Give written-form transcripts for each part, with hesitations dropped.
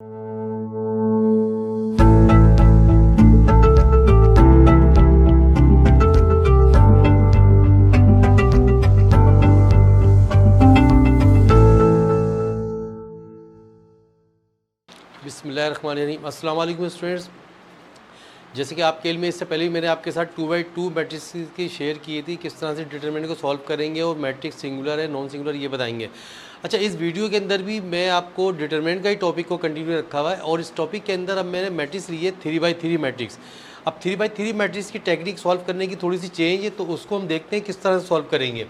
बिस्मिल्लाहिर्रहमानिर्रहीम। अस्सलाम वालेकुम स्टूडेंट्स। जैसे कि आपके लिए इससे पहले भी मैंने आपके साथ 2x2 मैट्रिक्स की शेयर की थी, किस तरह से डिटरमिनेंट को सॉल्व करेंगे और मैट्रिक्स सिंगुलर है नॉन सिंगुलर ये बताएंगे। अच्छा, इस वीडियो के अंदर भी मैं आपको डिटरमिनेंट का ही टॉपिक को कंटिन्यू रखा हुआ है और इस टॉपिक के अंदर अब मैंने मैट्रिक्स ली है 3x3 मैट्रिक्स। अब 3x3 मैट्रिक्स की टेक्निक सॉल्व करने की थोड़ी सी चेंज है, तो उसको हम देखते हैं किस तरह से सॉल्व करेंगे।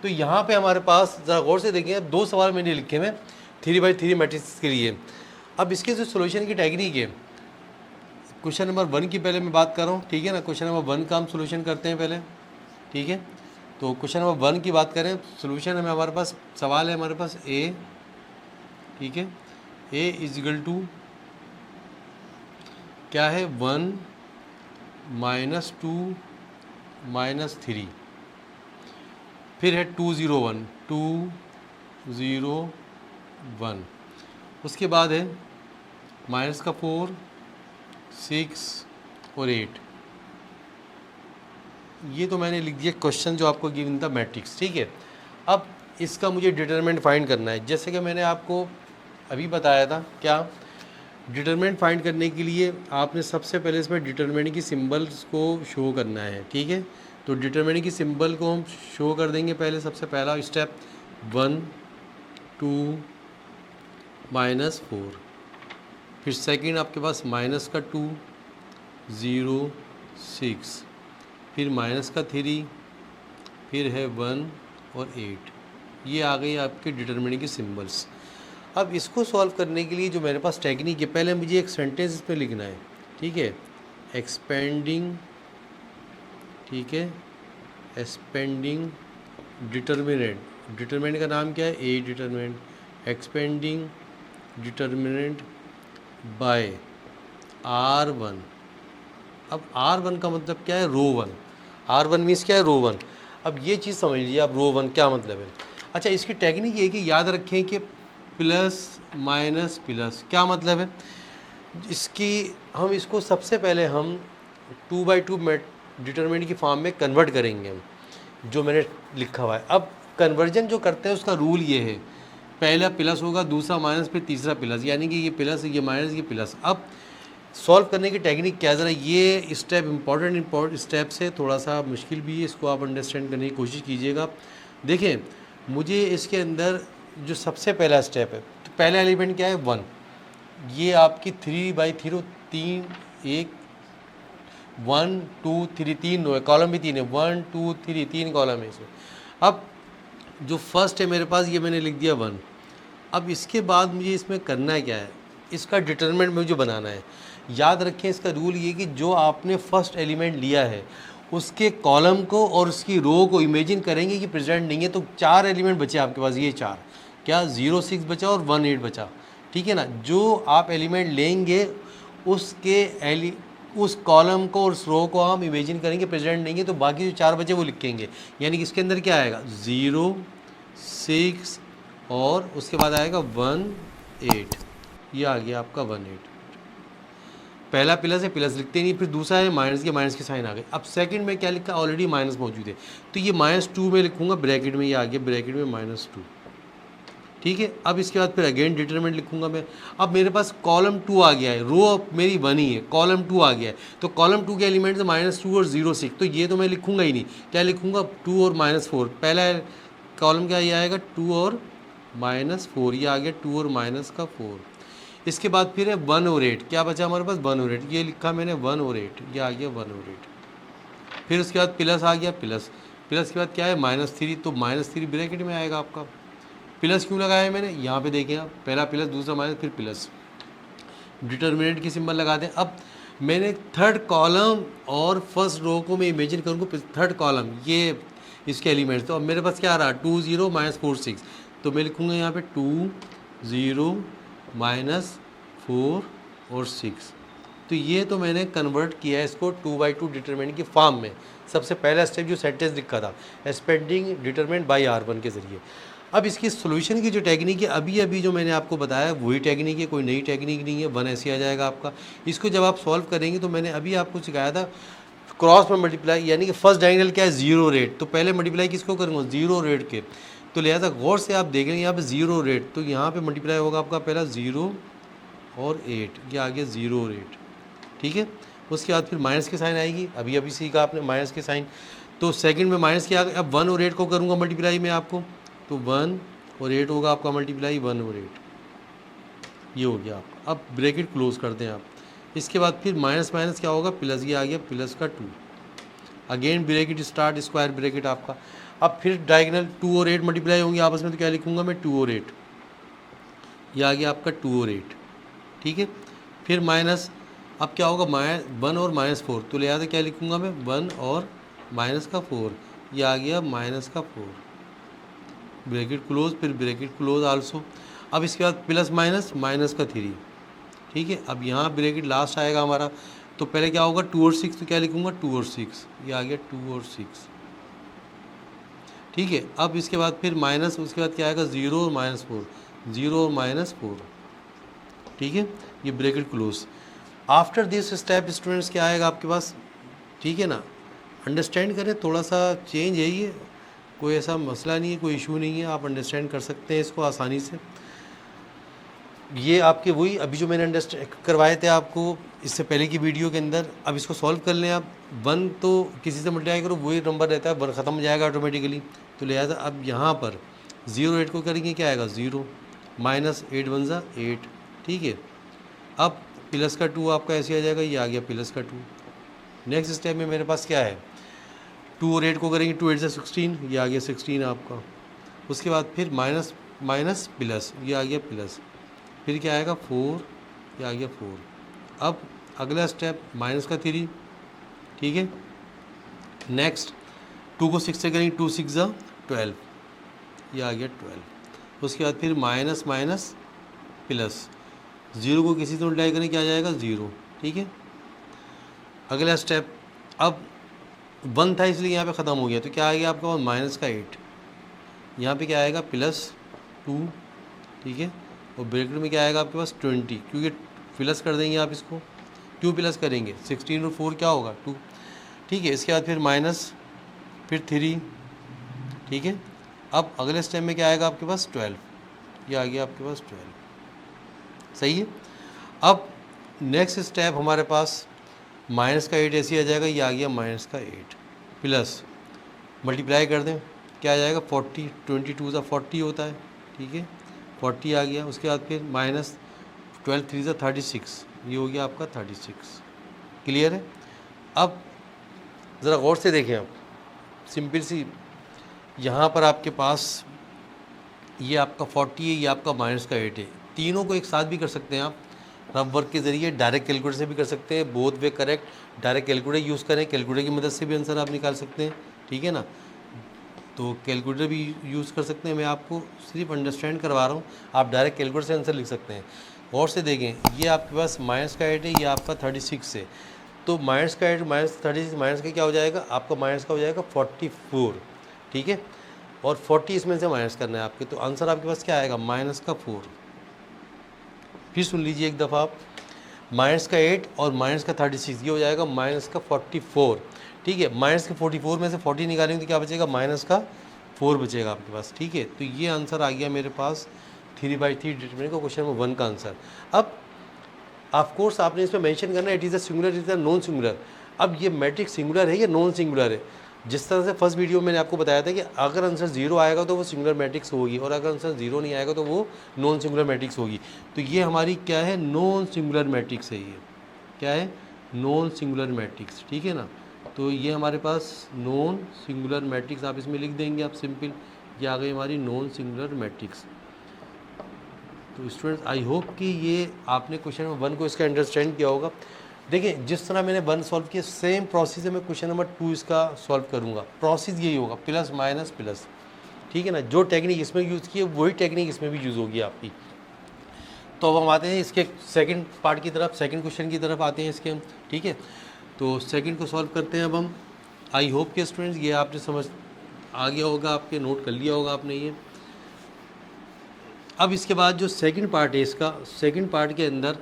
तो यहाँ पर हमारे पास ज़रा गौर से देखें, 2 सवाल मैंने लिखे हुए 3x3 मैट्रिक्स के लिए। अब इसके जो सोल्यूशन की टेक्निक है, क्वेश्चन नंबर 1 की पहले मैं बात कर रहा हूँ, ठीक है ना। क्वेश्चन नंबर 1 का हम सोल्यूशन करते हैं पहले, ठीक है। तो क्वेश्चन नंबर 1 की बात करें, सोल्यूशन है हमारे पास, सवाल है हमारे पास ए, ठीक है। ए इजिकल टू क्या है 1 -2 -3, फिर है 2 0 1 2 0 1, उसके बाद है माइनस का 4 6 और 8। ये तो मैंने लिख दिया क्वेश्चन जो आपको गिवन था मैट्रिक्स, ठीक है। अब इसका मुझे डिटरमिनेंट फाइंड करना है। जैसे कि मैंने आपको अभी बताया था, क्या डिटरमिनेंट फाइंड करने के लिए आपने सबसे पहले इसमें डिटरमिनेंट की सिंबल्स को शो करना है, ठीक है। तो डिटरमिनेंट की सिंबल को हम शो कर देंगे। पहले सबसे पहला स्टेप 1 2 -4, फिर सेकंड आपके पास माइनस का 2 0 6, फिर माइनस का 3, फिर है 1 और 8। ये आ गई आपके डिटरमिनेंट की सिंबल्स। अब इसको सॉल्व करने के लिए जो मेरे पास टेक्निक है, पहले मुझे एक सेंटेंस इसमें लिखना है, ठीक है। एक्सपेंडिंग, ठीक है, एक्सपेंडिंग डिटरमिनेंट। डिटरमिनेंट का नाम क्या है? A determinant. Expanding determinant by R1। अब R1 का मतलब क्या है? रो 1। R1 मीन्स क्या है? रो 1। अब ये चीज़ समझ लीजिए आप, रो 1 क्या मतलब है। अच्छा, इसकी टेक्निक ये है कि याद रखें कि प्लस माइनस प्लस क्या मतलब है इसकी। हम इसको सबसे पहले हम 2x2 डिटरमिनेंट की फॉर्म में कन्वर्ट करेंगे हम, जो मैंने लिखा हुआ है। अब कन्वर्जन जो करते हैं उसका रूल ये है, पहला प्लस होगा, दूसरा माइनस, फिर तीसरा प्लस, यानी कि ये प्लस, ये माइनस, ये प्लस। अब सॉल्व करने की टेक्निक क्या है, ज़रा ये स्टेप इम्पॉर्टेंट स्टेप्स है, थोड़ा सा मुश्किल भी है, इसको आप अंडरस्टैंड करने की कोशिश कीजिएगा। देखें, मुझे इसके अंदर जो सबसे पहला स्टेप है, तो पहला एलिमेंट क्या है? 1। ये आपकी 3/3 3 1 1 2 3 3 रो है, कॉलम भी 3 है, 1 2 3 3 कॉलम है इसमें। अब जो फर्स्ट है मेरे पास, ये मैंने लिख दिया 1। अब इसके बाद मुझे इसमें करना क्या है, इसका डिटरमिनेंट मुझे बनाना है। याद रखें, इसका रूल ये कि जो आपने फर्स्ट एलिमेंट लिया है उसके कॉलम को और उसकी रो को इमेजिन करेंगे कि प्रेजेंट नहीं है। तो 4 एलिमेंट बचे आपके पास, ये 4 क्या, 0 6 बचा और 1 8 बचा, ठीक है ना। जो आप एलिमेंट लेंगे उसके उस कॉलम को और उस रो को हम इमेजिन करेंगे प्रेजेंट नहीं है, तो बाकी जो 4 बचे वो लिखेंगे। यानी कि इसके अंदर क्या आएगा? 0 6 और उसके बाद आएगा 1 8। ये आ गया आपका 1 8। पहला प्लस है, प्लस लिखते नहीं, फिर दूसरा है माइनस, के माइनस की साइन आ गई। अब सेकंड में क्या लिखा? ऑलरेडी माइनस मौजूद है, तो ये -2 में लिखूंगा ब्रैकेट में, ये आ गया ब्रैकेट में -2, ठीक है। अब इसके बाद फिर अगेन डिटरमिनेंट लिखूंगा मैं। अब मेरे पास कॉलम 2 आ गया है, रो अब मेरी 1 ही है, कॉलम 2 आ गया है, तो कॉलम 2 के एलिमेंट है -2 और 0 6, तो ये तो मैं लिखूंगा ही नहीं। क्या लिखूंगा? 2 और -4। पहला कॉलम क्या ये आएगा? 2 और -4, ये आ गया 2 और -4। इसके बाद फिर है 1 और 8, क्या बचा हमारे पास? 1 और 8, ये लिखा मैंने 1 और 8, ये आ गया 1 और 8। फिर उसके बाद प्लस आ गया, प्लस के बाद क्या है? -3, तो -3 ब्रैकेट में आएगा आपका। प्लस क्यों लगाया है मैंने? यहाँ पे देखें आप, पहला प्लस, दूसरा माइनस, फिर प्लस। डिटरमिनेंट की सिंबल लगा दें। अब मैंने थर्ड कॉलम और फर्स्ट रो को मैं इमेजिन करूँगा, थर्ड कॉलम ये इसके एलिमेंट्स, तो अब मेरे पास क्या आ रहा है? 2 0 -4 6, तो मैं लिखूँगा यहाँ पे 2 0 -4 और 6। तो ये तो मैंने कन्वर्ट किया है इसको 2x2 डिटरमिनेंट की फॉर्म में। सबसे पहला स्टेप जो सेंटेंस लिखा था, एक्सपेंडिंग डिटरमिनेंट बाय R1 के ज़रिए। अब इसकी सोल्यूशन की जो टेक्निक है अभी अभी जो मैंने आपको बताया वही टेक्निक है, कोई नई टेक्निक नहीं है। 1 ऐसे आ जाएगा आपका। इसको जब आप सॉल्व करेंगे तो मैंने अभी आपको सिखाया था क्रॉस में मल्टीप्लाई, यानी कि फर्स्ट डायगोनल क्या है 0 रेट, तो पहले मल्टीप्लाई किसको करूँगा 0 रेट के। तो लिहाजा गौर से आप देखेंगे यहाँ पे 0 रेट, तो यहाँ पे मल्टीप्लाई होगा आपका पहला 0 और 8, ये आ गया 0 रेट, ठीक है। उसके बाद फिर माइनस की साइन आएगी, अभी अभी सीखा आपने माइनस की साइन। तो सेकंड में माइनस की आ गई। अब 1 और 8 को करूँगा मल्टीप्लाई में आपको, तो 1 और 8 होगा आपका मल्टीप्लाई 1 और 8, ये हो गया आपका। अब ब्रैकेट क्लोज कर दें आप। इसके बाद फिर माइनस माइनस क्या होगा प्लस, ये आ गया प्लस का 2, again bracket start square bracket आपका। अब फिर डायगोनल 2 और 8 मल्टीप्लाई होंगे आपस में, तो क्या लिखूंगा मैं 2 और 8, ये आ गया आपका 2 और 8, ठीक है। फिर माइनस, अब क्या होगा 1 और -4, तो लिहाजा क्या लिखूंगा मैं 1 और माइनस का 4, ये आ गया माइनस का 4, ब्रैकेट क्लोज, फिर ब्रैकेट क्लोज आल्सो। अब इसके बाद प्लस माइनस माइनस का 3, ठीक है। अब यहाँ ब्रैकेट लास्ट आएगा हमारा, तो पहले क्या होगा 2 और 6, तो क्या लिखूंगा 2 और 6, ये आ गया 2 और 6, ठीक है। अब इसके बाद फिर माइनस, उसके बाद क्या आएगा 0 और -4, 0 और -4, ठीक है, ये bracket close. After this step students क्या आएगा आपके पास, ठीक है ना, अंडरस्टैंड करें, थोड़ा सा चेंज है ये, कोई ऐसा मसला नहीं है, कोई इशू नहीं है, आप अंडरस्टैंड कर सकते हैं इसको आसानी से। ये आपके वही अभी जो मैंने अंडरस्टैंड करवाए थे आपको इससे पहले की वीडियो के अंदर। अब इसको सॉल्व कर लें आप। 1 तो किसी से मल्टीप्लाई करो वही नंबर रहता है, 1 ख़त्म हो जाएगा ऑटोमेटिकली। तो लिहाजा अब यहाँ पर 0 8 को करेंगे क्या आएगा 0, माइनस 8 1 ज़ा 8, ठीक है। अब प्लस का 2 आपका ऐसे आ जाएगा, ये आ गया प्लस का 2। नेक्स्ट स्टेप में मेरे पास क्या है 2 और 8 को करेंगे, 2 8 ज़ा 16, ये आ गया 16 आपका। उसके बाद फिर माइनस माइनस प्लस, ये आ गया प्लस, फिर क्या आएगा 4, ये आ गया 4। अब अगला स्टेप माइनस का 3, ठीक है। नेक्स्ट 2 को 6 से करेंगे, 2 6 ज़ा 12, ये आ गया 12। उसके बाद फिर माइनस माइनस प्लस, 0 को किसी से मल्टीप्लाई करें क्या आ जाएगा 0, ठीक है। अगला स्टेप, अब 1 था इसलिए यहाँ पे ख़त्म हो गया, तो क्या आ गया आपका माइनस का 8, यहाँ पे क्या आएगा प्लस 2, ठीक है। और ब्रैकेट में क्या आएगा आपके पास 20, क्योंकि प्लस कर देंगे आप इसको, 2 प्लस करेंगे 16 और 4 क्या होगा 2, ठीक है। इसके बाद फिर माइनस, फिर 3, ठीक है। अब अगले स्टेप में क्या आएगा आपके पास 12, ये आ गया आपके पास 12, सही है। अब नेक्स्ट स्टेप हमारे पास माइनस का 8 ऐसे आ जाएगा, ये आ गया माइनस का 8, प्लस मल्टीप्लाई कर दें क्या आ जाएगा 40, 22 ज़ा 40 होता है, ठीक है, 40 आ गया। उसके बाद फिर माइनस 12 3 ज़ा 36, ये हो गया आपका 36, क्लियर है। अब ज़रा गौर से देखें आप, सिंपल सी, यहाँ पर आपके पास ये आपका 40 है, ये आपका माइनस का 8 है, तीनों को एक साथ भी कर सकते हैं आप रफ वर्क के ज़रिए, डायरेक्ट कैलकुलेटर से भी कर सकते हैं, both way correct. Direct calculator use करें, कैलकुलेटर की मदद से भी आंसर आप निकाल सकते हैं, ठीक है ना। तो कैलकुलेटर भी यूज़ कर सकते हैं, मैं आपको सिर्फ अंडरस्टैंड करवा रहा हूँ, आप डायरेक्ट कैलकुलेटर से आंसर लिख सकते हैं। और से देखें ये आपके पास माइनस का 8 है, ये आपका 36 है, तो माइनस का 8 माइनस 36 माइनस का क्या हो जाएगा आपका माइनस का हो जाएगा 44, ठीक है। और 40 इसमें से माइनस करना है आपके, तो आंसर आपके पास क्या आएगा माइनस का 4। फिर सुन लीजिए एक दफ़ा आप, माइनस का 8 और माइनस का 36, ये हो जाएगा माइनस का 44, ठीक है। माइनस के 44 में से 40 निकालेंगे तो क्या बचेगा माइनस का 4 बचेगा आपके पास, ठीक है। तो ये आंसर आ गया मेरे पास 3/3 डिटरमिनेंट का क्वेश्चन नंबर 1 का आंसर। अब ऑफ कोर्स आपने इसमें मेंशन करना है it is a singular, it is a non singular. अब ये मैट्रिक्स सिंगुलर है या नॉन सिंगुलर है, जिस तरह से फर्स्ट वीडियो में मैंने आपको बताया था कि अगर आंसर 0 आएगा तो वो सिंगुलर मैट्रिक्स होगी, और अगर आंसर 0 नहीं आएगा तो वो नॉन सिंगुलर मैट्रिक्स होगी। तो ये हमारी क्या है नॉन सिंगुलर मैट्रिक्स है, ये क्या है नॉन सिंगुलर मैट्रिक्स, ठीक है ना। तो ये हमारे पास नॉन सिंगुलर मैट्रिक्स आप इसमें लिख देंगे आप सिंपल, ये आ गई हमारी नॉन सिंगुलर मैट्रिक्स। तो स्टूडेंट्स आई होप कि ये आपने क्वेश्चन नंबर 1 को इसका अंडरस्टैंड किया होगा। देखिए जिस तरह मैंने 1 सॉल्व किया सेम प्रोसेस है मैं क्वेश्चन नंबर 2 इसका सॉल्व करूँगा। प्रोसेस यही होगा प्लस माइनस प्लस, ठीक है ना। जो टेक्निक इसमें यूज़ की है वही टेक्निक इसमें भी यूज़ होगी आपकी। तो अब हम आते हैं इसके सेकंड पार्ट की तरफ, सेकंड क्वेश्चन की तरफ आते हैं इसके हम, ठीक है। तो सेकंड को सॉल्व करते हैं अब हम। आई होप के स्टूडेंट्स ये आपने समझ आ गया होगा, आपके नोट कर लिया होगा आपने ये। अब इसके बाद जो सेकंड पार्ट है इसका, सेकंड पार्ट के अंदर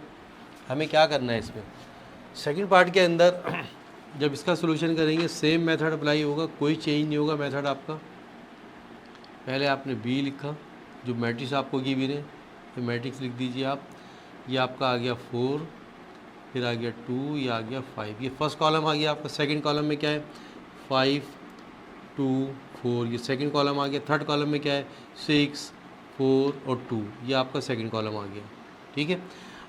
हमें क्या करना है इसमें, सेकंड पार्ट के अंदर जब इसका सोल्यूशन करेंगे सेम मेथड अप्लाई होगा, कोई चेंज नहीं होगा मेथड आपका। पहले आपने बी लिखा, जो मैट्रिक्स आपको गिवन है ये मैट्रिक्स लिख दीजिए आप। ये आपका आ गया 4, फिर आ गया 2, ये आ गया 5। ये फर्स्ट कॉलम आ गया आपका। सेकंड कॉलम में क्या है 5, 2, 4। ये सेकंड कॉलम आ गया। थर्ड कॉलम में क्या है 6, 4 और 2। ये आपका सेकंड कॉलम आ गया। ठीक है,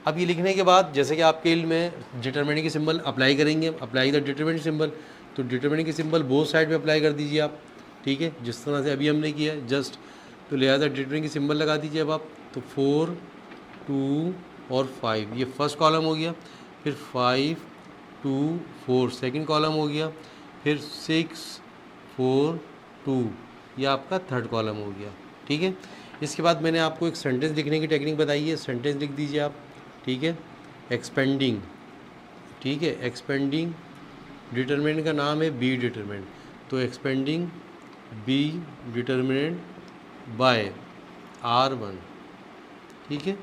अब ये लिखने के बाद जैसे कि आपके इल्म में डिटरमिनेंट की सिंबल अप्लाई करेंगे, अप्लाई द डिटरमिनेंट सिंबल, तो डिटरमिनेंट की सिंबल बोथ साइड पे अप्लाई कर दीजिए आप। ठीक है, जिस तरह से अभी हमने किया है जस्ट, तो लिहाजा डिटरमिनेंट की सिंबल लगा दीजिए अब आप। तो 4, 2 और 5 ये फर्स्ट कॉलम हो गया। फिर 5, 2, 4 सेकंड कॉलम हो गया। फिर 6, 4, 2 ये आपका थर्ड कॉलम हो गया। ठीक है, इसके बाद मैंने आपको एक सेंटेंस लिखने की टेक्निक बताई है, सेंटेंस लिख दीजिए आप। ठीक है, एक्सपेंडिंग। ठीक है, एक्सपेंडिंग डिटरमिनेंट का नाम है बी डिटरमिनेंट, तो expanding B determinant by R1। ठीक है,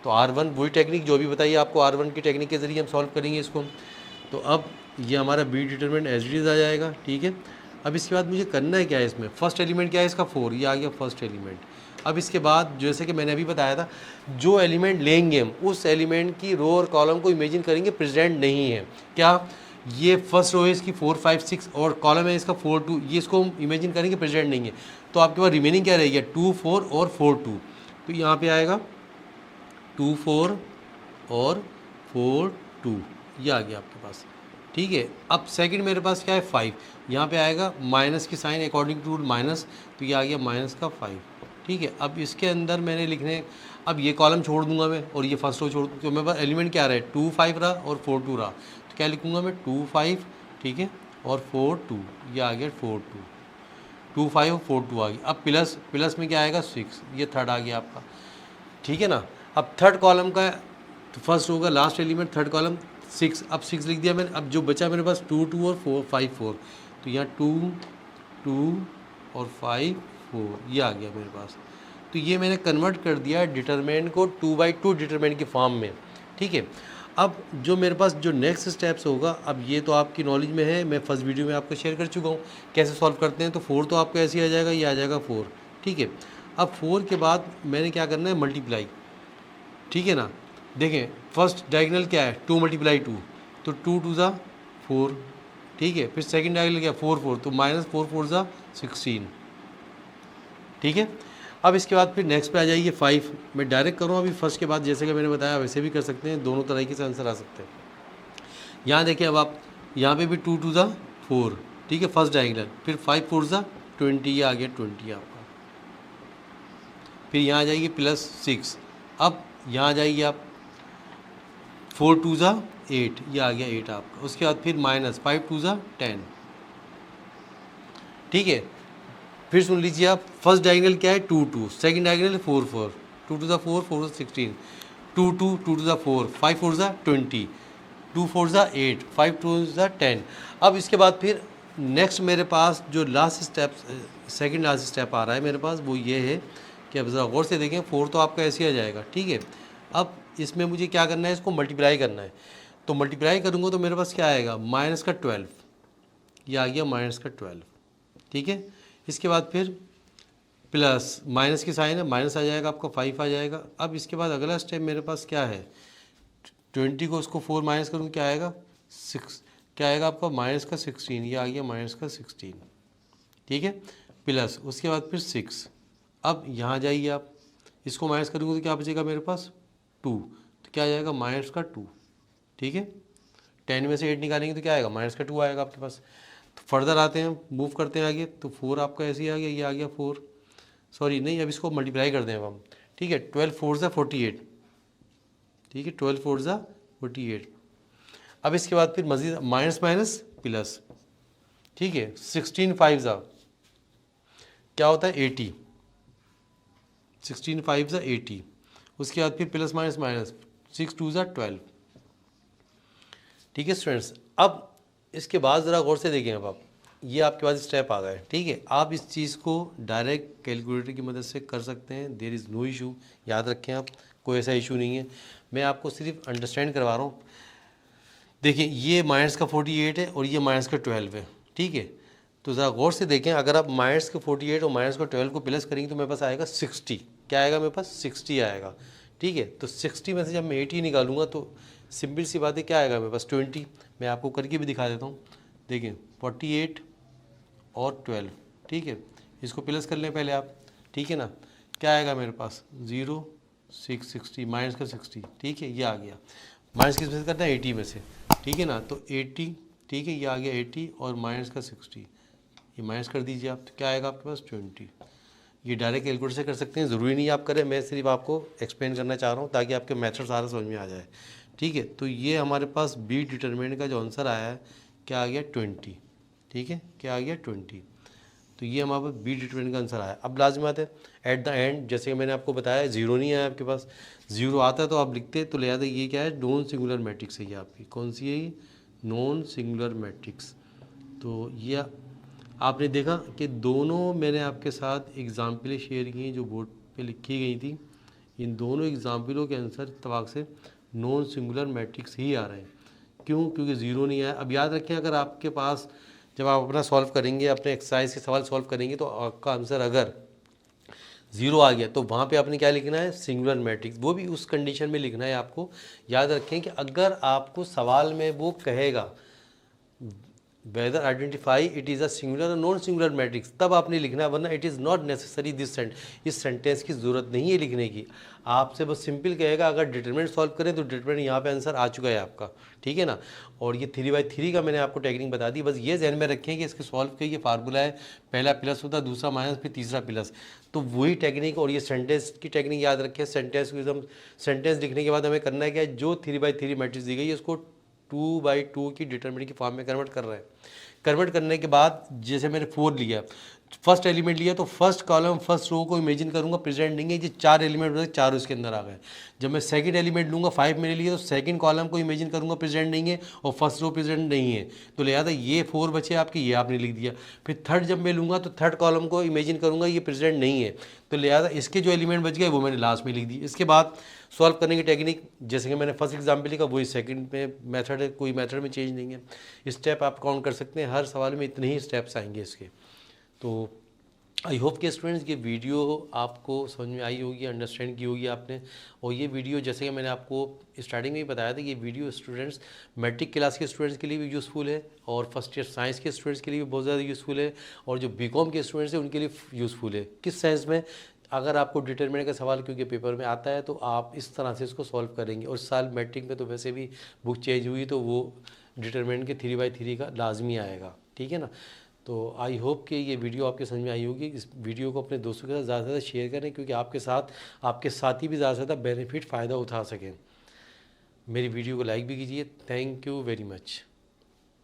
तो R1 वही टेक्निक जो भी बताइए आपको, R1 की टेक्निक के ज़रिए हम सॉल्व करेंगे इसको। तो अब ये हमारा B determinant as it is आ जाएगा। ठीक है, अब इसके बाद मुझे करना है क्या है इसमें, फर्स्ट एलिमेंट क्या है इसका 4, ये आ गया फर्स्ट एलिमेंट। अब इसके बाद जैसे कि मैंने अभी बताया था, जो एलिमेंट लेंगे हम उस एलिमेंट की रो और कॉलम को इमेजिन करेंगे प्रेजेंट नहीं है। क्या, ये फर्स्ट रो है इसकी 4, 5, 6 और कॉलम है इसका 4, 2, ये इसको हम इमेजिन करेंगे प्रेजेंट नहीं है। तो आपके पास रिमेनिंग क्या रहेगी 2, 4 और 4, 2। तो यहाँ पे आएगा 2, 4 और 4, 2 ये आ गया आपके पास। ठीक है, अब सेकंड मेरे पास क्या है 5, यहाँ पे आएगा माइनस की साइन अकॉर्डिंग टू माइनस, तो ये आ गया माइनस का 5। ठीक है, अब इसके अंदर मैंने लिखने, अब ये कॉलम छोड़ दूंगा मैं और ये फर्स्ट रो छोड़ दूँ, तो मेरे पास एलिमेंट क्या रहा है 2, 5 रहा और 4, 2 रहा। तो क्या लिखूँगा मैं 2, 5, ठीक है, और 4, 2 ये आ गया 4, 2, 2, 5 और 4, 2 आ गया। अब प्लस प्लस में क्या आएगा 6, ये थर्ड आ गया आपका। ठीक है ना, अब थर्ड कॉलम का तो फर्स्ट होगा लास्ट एलिमेंट, थर्ड कॉलम 6, अब 6 लिख दिया मैंने। अब जो बचा मेरे पास 2, 2 और 4, 5, 4, तो यहाँ 2, 2 और 5, 4 ये आ गया मेरे पास। तो ये मैंने कन्वर्ट कर दिया डिटरमिनेंट को 2/2 डिटरमिनेंट की फॉर्म में। ठीक है, अब जो मेरे पास जो नेक्स्ट स्टेप्स होगा, अब ये तो आपकी नॉलेज में है, मैं फर्स्ट वीडियो में आपको शेयर कर चुका हूँ कैसे सॉल्व करते हैं। तो 4 तो आपको ऐसे ही आ जाएगा, ये आ जाएगा 4। ठीक है, अब 4 के बाद मैंने क्या करना है मल्टीप्लाई। ठीक है ना, देखें फर्स्ट डायगोनल क्या है 2 × 2, तो 2, 2 ज़ा 4। ठीक है, फिर सेकंड डायगोनल क्या 4, 4, तो -4, 4 ज़ा 16। ठीक है, अब इसके बाद फिर नेक्स्ट पे आ जाइए 5। मैं डायरेक्ट करूँ अभी फर्स्ट के बाद, जैसे कि मैंने बताया वैसे भी कर सकते हैं, दोनों तरीके से आंसर आ सकते हैं। यहाँ देखिए अब आप यहाँ पे भी 2, 2 ज़ा 4। ठीक है, फर्स्ट डायगोनल, फिर 5, 4 ज़ा 20, ये आ गया 20 आपका। फिर यहाँ आ जाइए +6, अब यहाँ आ जाइए आप 4, 2 ज़ा 8, ये आ गया 8 आपका। उसके बाद फिर -5, 2 ज़ा 10। ठीक है, फिर सुन लीजिए आप, फर्स्ट डायगोनल क्या है 2, 2, सेकंड डायगोनल 4, 4, 2, 2 ज़ा 4, 4 ज़ा 16, 2, 2, 2, 2 ज़ा 4, 5, 4 ज़ा 20, 2, 4 ज़ा 8, 5, 2 ज़ा 10। अब इसके बाद फिर नेक्स्ट मेरे पास जो last step, second last step आ रहा है मेरे पास, वो ये है कि अब ज़रा गौर से देखें, 4 तो आपका ऐसे ही आ जाएगा। ठीक है, अब इसमें मुझे क्या करना है, इसको मल्टीप्लाई करना है। तो मल्टीप्लाई करूँगा तो मेरे पास क्या आएगा -12, ये आ गया -12। ठीक है, इसके बाद फिर प्लस माइनस की साइन है, माइनस आ जाएगा आपका 5 आ जाएगा। अब इसके बाद अगला स्टेप मेरे पास क्या है 20 को उसको 4 माइनस करूँ क्या आएगा 6, क्या आएगा आपका -16, ये आ गया -16। ठीक है, प्लस उसके बाद फिर 6। अब यहाँ जाइए आप, इसको माइनस करूँगा तो क्या बचेगा मेरे पास 2, तो क्या आ जाएगा -2। ठीक है, 10 में से 8 निकालेंगे तो क्या आएगा -2 आएगा आपके पास। तो फर्दर आते हैं, मूव करते हैं आगे, तो 4 आपका ऐसे ही आ गया, ये आ गया 4, सॉरी नहीं, अब इसको मल्टीप्लाई कर दें अब हम। ठीक है, 12, 4 ज़ा 48। ठीक है, 12, 4 ज़ा 48। अब इसके बाद फिर मजीद माइनस माइनस प्लस। ठीक है, 16, 5 ज़ा क्या होता है 80, 16, 5 ज़ा 80। उसके बाद फिर प्लस माइनस माइनस 6, 2 ज़ा 12। ठीक है स्टूडेंट्स, अब इसके बाद ज़रा गौर से देखें अब आप, ये आपके पास स्टेप आ गए, ठीक है। आप इस चीज़ को डायरेक्ट कैलकुलेटर की मदद से कर सकते हैं, देयर इज़ नो इशू, याद रखें आप, कोई ऐसा इशू नहीं है। मैं आपको सिर्फ अंडरस्टैंड करवा रहा हूँ। देखिए ये माइनस का 48 है और ये माइनस का 12 है, ठीक है। तो ज़रा गौर से देखें, अगर आप माइनस का 48 और माइनस का 12 को प्लस करेंगे तो मेरे पास आएगा 60। क्या आएगा मेरे पास? 60 आएगा, ठीक है। तो 60 में से जब मैं 80 निकालूंगा तो सिंपल सी बात है, क्या आएगा मेरे पास? 20। मैं आपको करके भी दिखा देता हूँ। देखिए 48 और 12, ठीक है। इसको प्लस कर लें पहले आप, ठीक है ना। क्या आएगा मेरे पास? 0 6 60 माइनस का 60, ठीक है, ये आ गया। माइनस किस में से करना है? 80 में से, ठीक है ना। तो 80, ठीक है, ये आ गया 80 और माइनस का 60, ये माइनस कर दीजिए आप, तो क्या आएगा आपके पास? 20। ये डायरेक्ट कैलकुलेटर से कर सकते हैं, ज़रूरी नहीं आप करें, मैं सिर्फ आपको एक्सप्लेन करना चाह रहा हूँ ताकि आपके मेथड सारा समझ में आ जाए, ठीक है। तो ये हमारे पास बी डिटरमिनेंट का जो आंसर आया है, क्या आ गया? 20, ठीक है, क्या आ गया? 20। तो ये हमारे पास बी डिटरमिनेंट का आंसर आया। अब लाजमी बात है एट द एंड, जैसे कि मैंने आपको बताया, जीरो नहीं आया आपके पास। जीरो आता तो आप लिखते, तो लिहाजा ये क्या है? नॉन सिंगुलर मैट्रिक्स है ये आपकी। कौन सी है ये? Non singular matrix. तो ये आपने देखा कि दोनों मैंने आपके साथ एग्जाम्पलें शेयर की जो बोर्ड पे लिखी गई थी। इन दोनों एग्जाम्पलों के आंसर इत्तफाक से नॉन सिंगुलर मैट्रिक्स ही आ रहे हैं। क्यों? क्योंकि ज़ीरो नहीं आया। अब याद रखें, अगर आपके पास जब आप अपना सॉल्व करेंगे, अपने एक्सरसाइज के सवाल सॉल्व करेंगे, तो आपका आंसर अगर ज़ीरो आ गया तो वहाँ पे आपने क्या लिखना है? Singular matrix. वो भी उस कंडीशन में लिखना है आपको। याद रखें कि अगर आपको सवाल में वो कहेगा whether identify it is a singular और नॉन सिंगुलर मैट्रिक्स, तब आपने लिखना है, वरना it is not necessary this इस सेंटेंस की ज़रूरत नहीं है लिखने की। आपसे बस सिंपल कहेगा अगर डिटरमिनेंट सॉल्व करें तो डिटरमिनेंट यहाँ पे आंसर आ चुका है आपका, ठीक है ना। और ये 3/3 का मैंने आपको टेक्निक बता दी। बस ये ध्यान में रखें कि इसके सॉल्व के ये फार्मूला है, पहला प्लस होता है, दूसरा माइनस, फिर तीसरा प्लस। तो वही टेक्निक और ये सेंटेंस की टेक्निक याद रखें। सेंटेंस को एकदम सेंटेंस लिखने के बाद हमें करना है क्या? जो 3/3 मैट्रिक्स दी गई है उसको 2/2 की डिटरमिनेंट की फॉर्म में कन्वर्ट कर रहे हैं। कन्वर्ट करने के बाद जैसे मैंने 4 लिया, फर्स्ट एलिमेंट लिया, तो फर्स्ट कॉलम फर्स्ट रो को इमेजिन करूंगा प्रेजेंट नहीं है, ये 4 एलिमेंट बचे, चारों इसके अंदर आ गए। जब मैं सेकंड एलिमेंट लूंगा, 5 मैंने लिया, तो सेकंड कॉलम को इमेजिन करूंगा प्रेजेंट नहीं है और फर्स्ट रो प्रेजेंट नहीं है, तो लिहाजा ये 4 बचे आपके, ये आपने लिख दिया। फिर थर्ड जब मैं लूँगा तो थर्ड कॉलम को इमेजिन करूँगा, ये प्रेजेंट नहीं है, तो लिहाजा इसके जो एलिमेंट बच गए वो मैंने लास्ट में लिख दी। इसके बाद सॉल्व करने की टेक्निक जैसे कि मैंने फर्स्ट एग्जाम्पल लिखा वही सेकंड में मेथड है, कोई मेथड में चेंज नहीं है। स्टेप आप काउंट कर सकते हैं, हर सवाल में इतने ही स्टेप्स आएंगे इसके। तो आई होप कि स्टूडेंट्स ये वीडियो आपको समझ में आई होगी, अंडरस्टैंड की होगी आपने। और ये वीडियो जैसे कि मैंने आपको स्टार्टिंग में ही बताया था, ये वीडियो स्टूडेंट्स मैट्रिक क्लास के स्टूडेंट्स के लिए भी यूज़फुल है और फर्स्ट ईयर साइंस के स्टूडेंट्स के लिए भी बहुत ज़्यादा यूज़फुल है, और जो बीकॉम के स्टूडेंट्स हैं उनके लिए यूज़फुल है। किस सेंस में? अगर आपको डिटरमिनेंट का सवाल क्योंकि पेपर में आता है तो आप इस तरह से इसको सॉल्व करेंगे। और इस साल मैट्रिक में तो वैसे भी बुक चेंज हुई, तो वो डिटरमिनेंट के 3/3 का लाजमी आएगा, ठीक है ना। तो आई होप कि ये वीडियो आपके समझ में आई होगी। इस वीडियो को अपने दोस्तों के साथ ज़्यादा से ज़्यादा शेयर करें, क्योंकि आपके साथ आपके साथी भी ज़्यादा से ज़्यादा बेनिफिट फ़ायदा उठा सकें। मेरी वीडियो को लाइक भी कीजिए। Thank you very much.